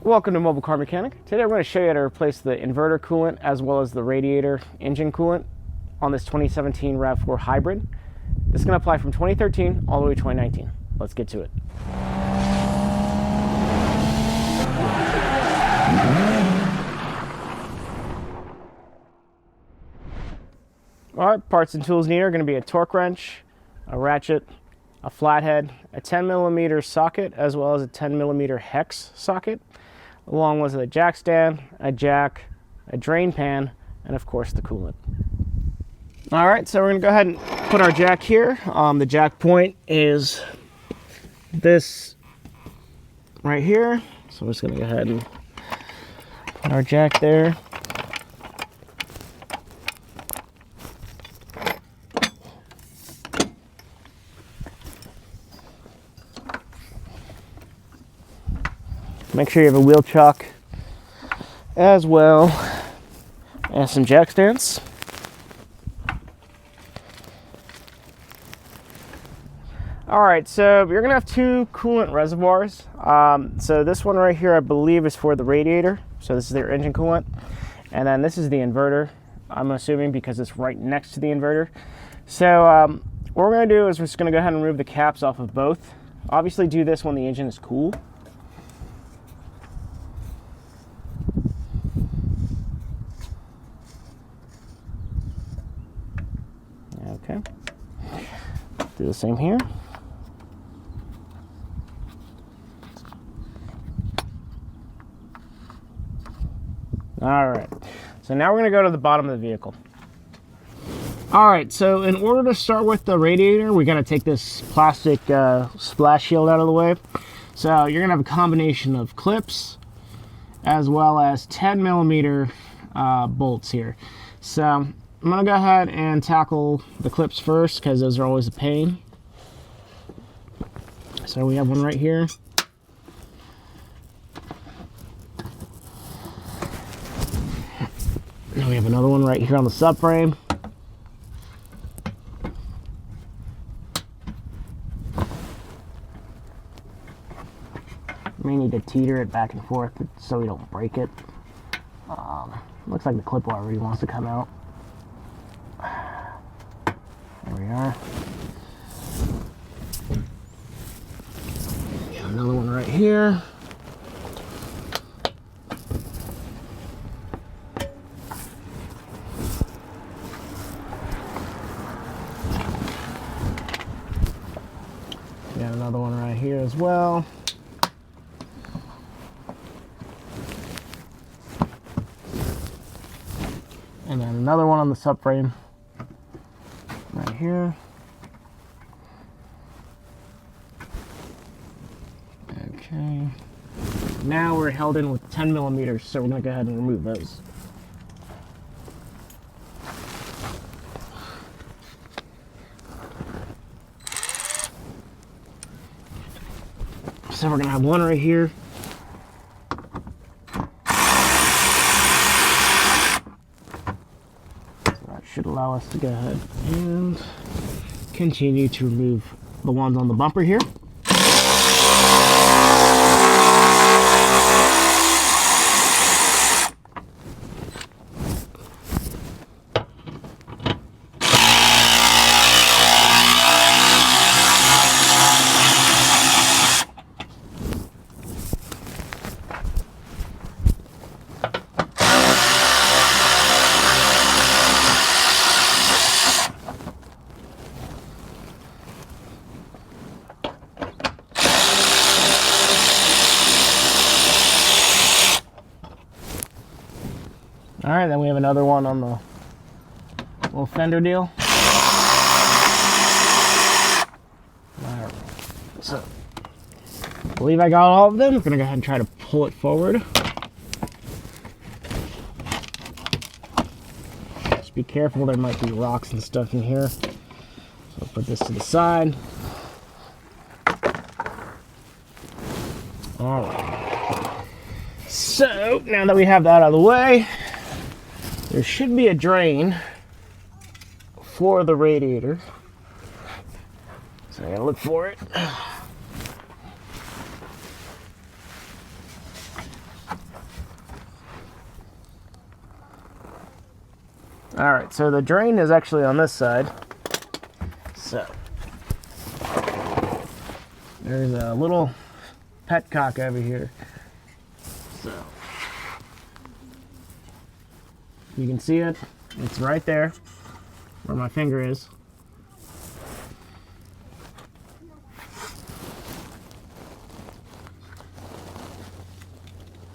Welcome to Mobile Car Mechanic. Today we're going to show you how to replace the inverter coolant as well as the radiator engine coolant on this 2017 Rav4 hybrid. This is going to apply from 2013 all the way to 2019. Let's get to it. Alright, parts and tools needed are going to be a torque wrench, a ratchet, a flathead, a 10mm socket, as well as a 10mm hex socket, along with a jack stand, a jack, a drain pan, and of course the coolant. Alright, so we're going to go ahead and put our jack here. The jack point is this right here. So I'm just going to go ahead and put our jack there. Make sure you have a wheel chuck as well as some jack stands. Alright, so you're going to have two coolant reservoirs. So this one right here I believe is for the radiator. So this is their engine coolant. And then this is the inverter, I'm assuming, because it's right next to the inverter. So what we're going to do is we're just going to go ahead and remove the caps off of both. Obviously do this when the engine is cool. Okay, do the same here. All right, so now we're going to go to the bottom of the vehicle. All right, so in order to start with the radiator, we're going to take this plastic splash shield out of the way. So you're going to have a combination of clips as well as 10mm bolts here. So I'm going to go ahead and tackle the clips first because those are always a pain. So we have one right here. And we have another one right here on the subframe. May need to teeter it back and forth so we don't break it. Looks like the clip already wants to come out. There we are. Got another one right here. Got another one right here as well. And then another one on the subframe right here. Okay. Now we're held in with 10mm, so we're going to go ahead and remove those. So we're going to have one right here. Should allow us to go ahead and continue to remove the ones on the bumper here. All right, then we have another one on the little fender deal. All right, so I believe I got all of them. I'm gonna go ahead and try to pull it forward. Just be careful, there might be rocks and stuff in here. So I'll put this to the side. All right. So now that we have that out of the way, there should be a drain for the radiator. So I gotta look for it. All right, so the drain is actually on this side. So there's a little petcock over here. So you can see it. It's right there where my finger is.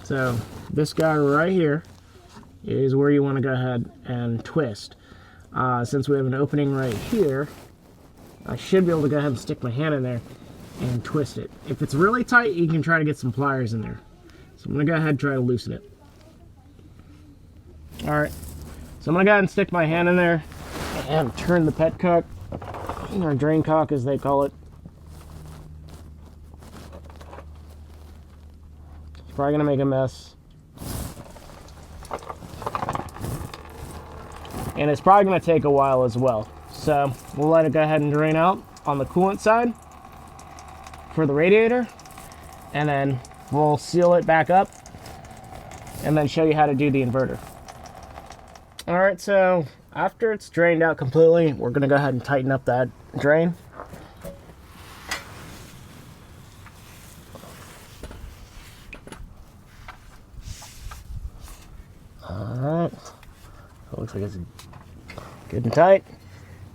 So this guy right here is where you want to go ahead and twist. Since we have an opening right here, I should be able to go ahead and stick my hand in there and twist it. If it's really tight, you can try to get some pliers in there. So I'm going to go ahead and try to loosen it. Alright, so I'm going to go ahead and stick my hand in there and turn the petcock, or drain cock as they call it. Probably gonna make a mess. And it's probably gonna take a while as well. So we'll let it go ahead and drain out on the coolant side for the radiator. And then we'll seal it back up and then show you how to do the inverter. All right, so after it's drained out completely, we're gonna go ahead and tighten up that drain. Alright, so it looks like it's good and tight.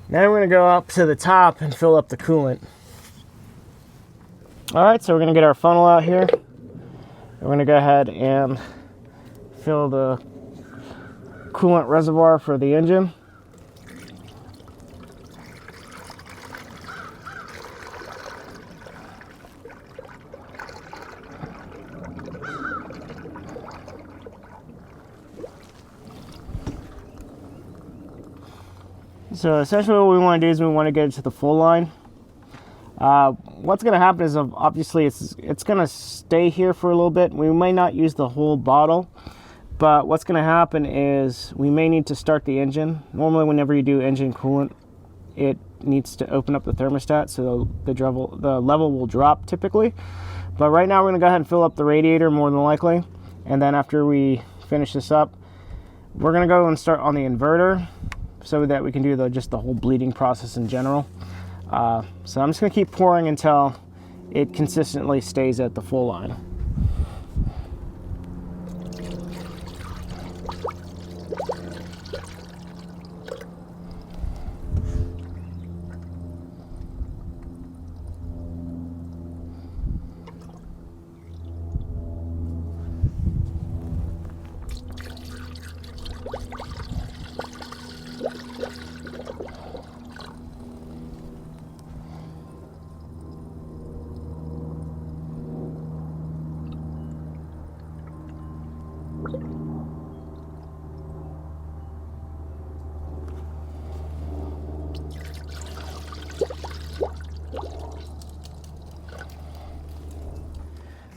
Now we're going to go up to the top and fill up the coolant. Alright, so we're going to get our funnel out here. We're going to go ahead and fill the coolant reservoir for the engine. So essentially what we want to do is we want to get it to the full line. What's going to happen is obviously it's going to stay here for a little bit. We may not use the whole bottle, but what's going to happen is we may need to start the engine. Normally whenever you do engine coolant, it needs to open up the thermostat so the level will drop typically. But right now we're going to go ahead and fill up the radiator more than likely. And then after we finish this up, we're going to go and start on the inverter, so that we can do just the whole bleeding process in general. So I'm just going to keep pouring until it consistently stays at the full line.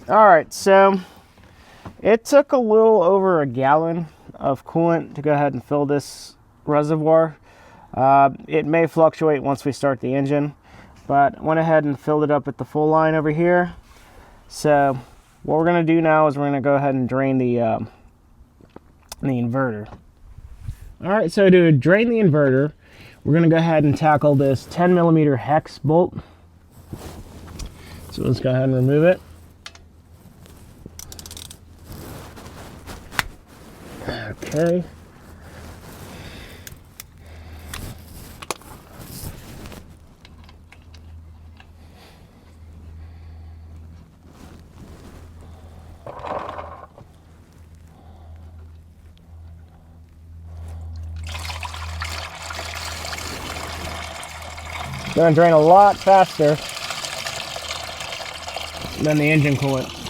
All right, so it took a little over a gallon of coolant to go ahead and fill this reservoir. It may fluctuate once we start the engine, but I went ahead and filled it up at the full line over here. So what we're going to do now is we're going to go ahead and drain the inverter. All right, so to drain the inverter, we're going to go ahead and tackle this 10mm hex bolt. So let's go ahead and remove it. Okay. It's going to drain a lot faster than the engine coolant.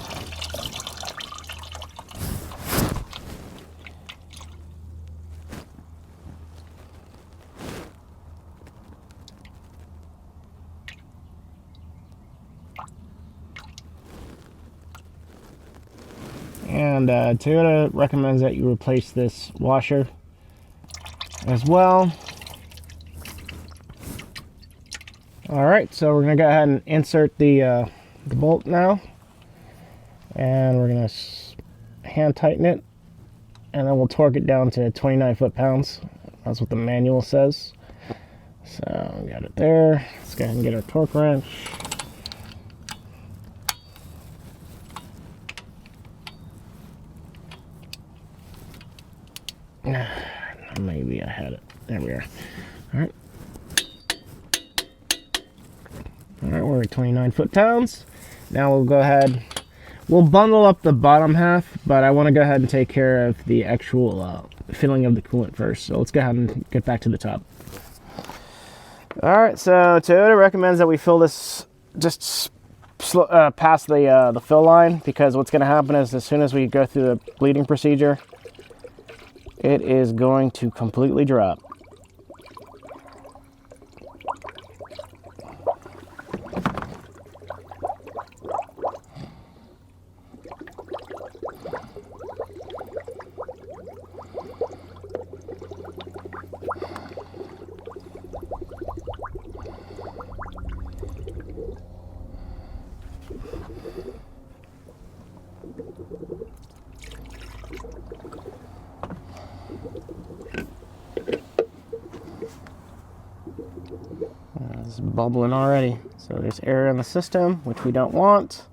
And Toyota recommends that you replace this washer as well. All right, so we're gonna go ahead and insert the bolt now, and we're gonna hand tighten it, and then we'll torque it down to 29 foot-pounds That's what the manual says. So we got it there. Let's go ahead and get our torque wrench. Maybe I had it. There we are. All right. All right, we're at 29 foot-pounds. Now we'll go ahead. We'll bundle up the bottom half, but I want to go ahead and take care of the actual filling of the coolant first. So let's go ahead and get back to the top. All right, so Toyota recommends that we fill this just past the fill line, because what's going to happen is as soon as we go through the bleeding procedure, it is going to completely drop. It's bubbling already. So there's air in the system, which we don't want.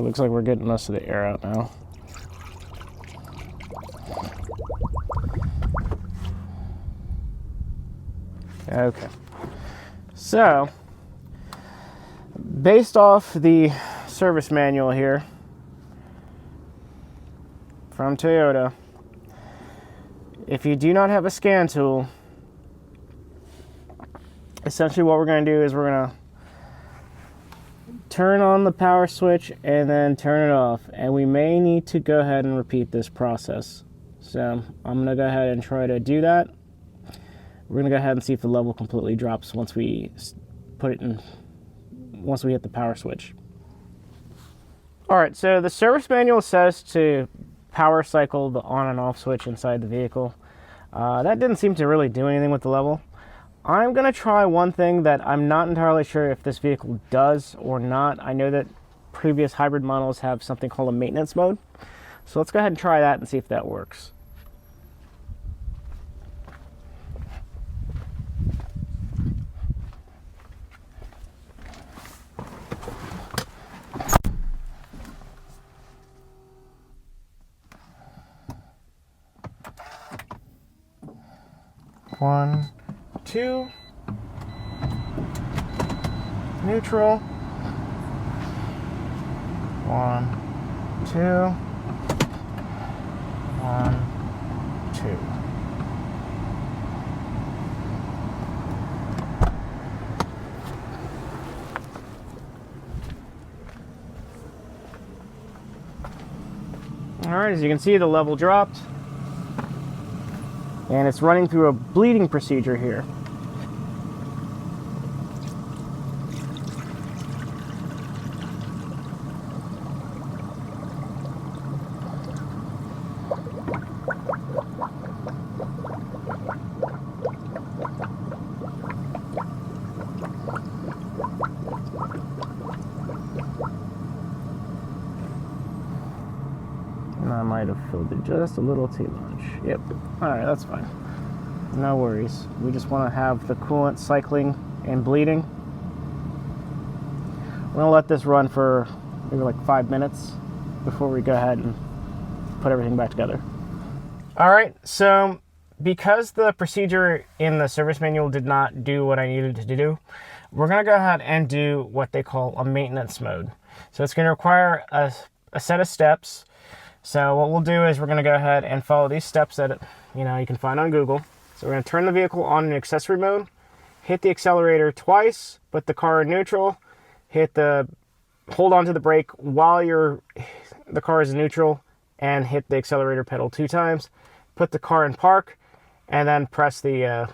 Looks like we're getting most of the air out now. Okay. So, based off the service manual here from Toyota, if you do not have a scan tool, essentially what we're going to do is we're going to turn on the power switch and then turn it off, and we may need to go ahead and repeat this process. So I'm going to go ahead and try to do that. We're going to go ahead and see if the level completely drops once we put it in, once we hit the power switch. Alright, so the service manual says to power cycle the on and off switch inside the vehicle. That didn't seem to really do anything with the level. I'm going to try one thing that I'm not entirely sure if this vehicle does or not. I know that previous hybrid models have something called a maintenance mode. So let's go ahead and try that and see if that works. One, two, neutral, one, two, one, two. All right, as you can see, the level dropped. And it's running through a bleeding procedure here. And I might have filled it just a little too much. Yep. Alright, that's fine. No worries. We just want to have the coolant cycling and bleeding. We're going to let this run for maybe like 5 minutes before we go ahead and put everything back together. Alright, so because the procedure in the service manual did not do what I needed to do, we're going to go ahead and do what they call a maintenance mode. So it's going to require a set of steps. So what we'll do is we're going to go ahead and follow these steps that you can find on Google. So we're going to turn the vehicle on in accessory mode, hit the accelerator twice, put the car in neutral, hold on to the brake while the car is in neutral, and hit the accelerator pedal 2 times, put the car in park, and then press the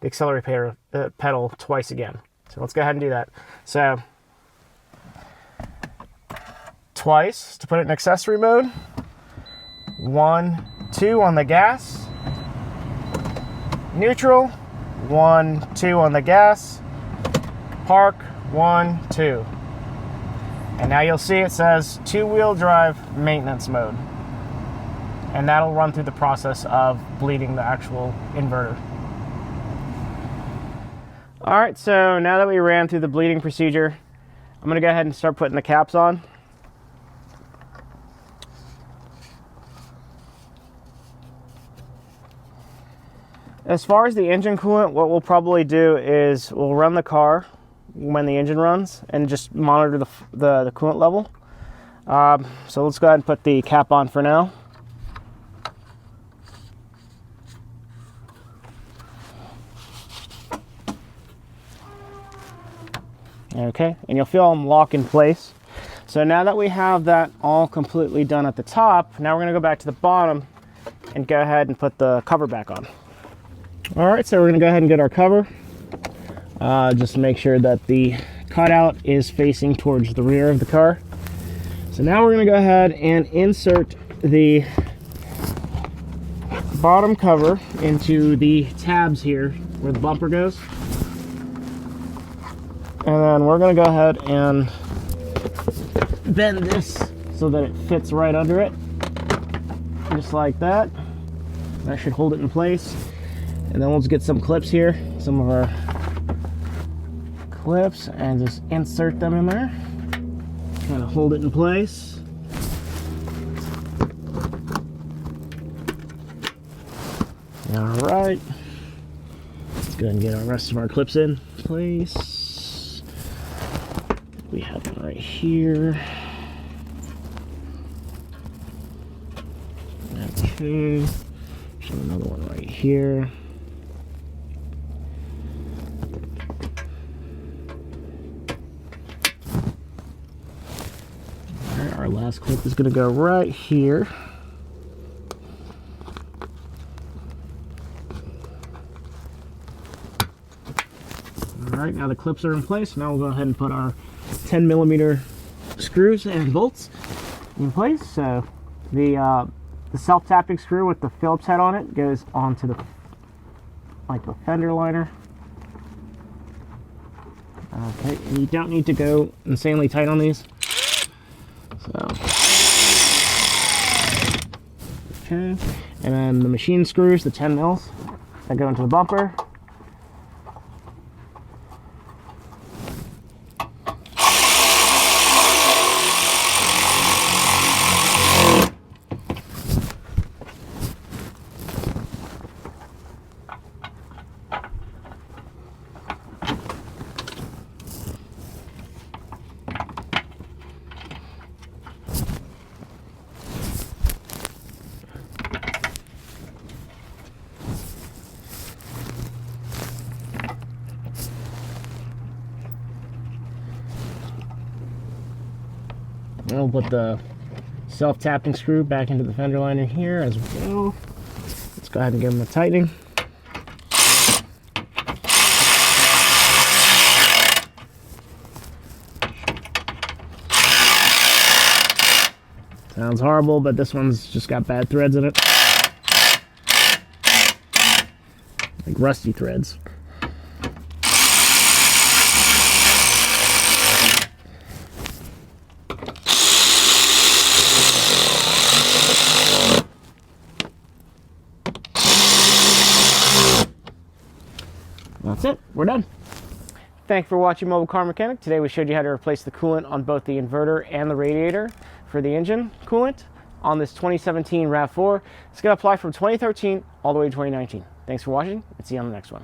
accelerator pedal twice again. So let's go ahead and do that. So twice to put it in accessory mode. 1, 2 on the gas. Neutral. 1, 2 on the gas. Park. 1, 2. And now you'll see it says 2-wheel drive maintenance mode. And that'll run through the process of bleeding the actual inverter. All right, so now that we ran through the bleeding procedure, I'm gonna go ahead and start putting the caps on. As far as the engine coolant, what we'll probably do is we'll run the car when the engine runs and just monitor the coolant level. So let's go ahead and put the cap on for now. Okay, and you'll feel them lock in place. So now that we have that all completely done at the top, now we're gonna go back to the bottom and go ahead and put the cover back on. All right, so we're gonna go ahead and get our cover. Just to make sure that the cutout is facing towards the rear of the car. So now we're gonna go ahead and insert the bottom cover into the tabs here where the bumper goes. And then we're gonna go ahead and bend this so that it fits right under it. Just like that. That should hold it in place. And then we'll just get some clips here, some of our clips, and just insert them in there. Kind of hold it in place. All right. Let's go ahead and get our rest of our clips in place. We have one right here. Okay. Show another one right here. All right, our last clip is going to go right here. All right, now the clips are in place. Now we'll go ahead and put our 10mm screws and bolts in place. So the self-tapping screw with the Phillips head on it goes onto the fender liner. Okay, and you don't need to go insanely tight on these. So okay, and then the machine screws, the 10 mils that go into the bumper. We'll put the self-tapping screw back into the fender liner here as we go. Let's go ahead and give them a tightening. Sounds horrible, but this one's just got bad threads in it. Like rusty threads. That's it, we're done. Thanks for watching Mobile Car Mechanic. Today we showed you how to replace the coolant on both the inverter and the radiator for the engine coolant on this 2017 RAV4. It's going to apply from 2013 all the way to 2019. Thanks for watching, and see you on the next one.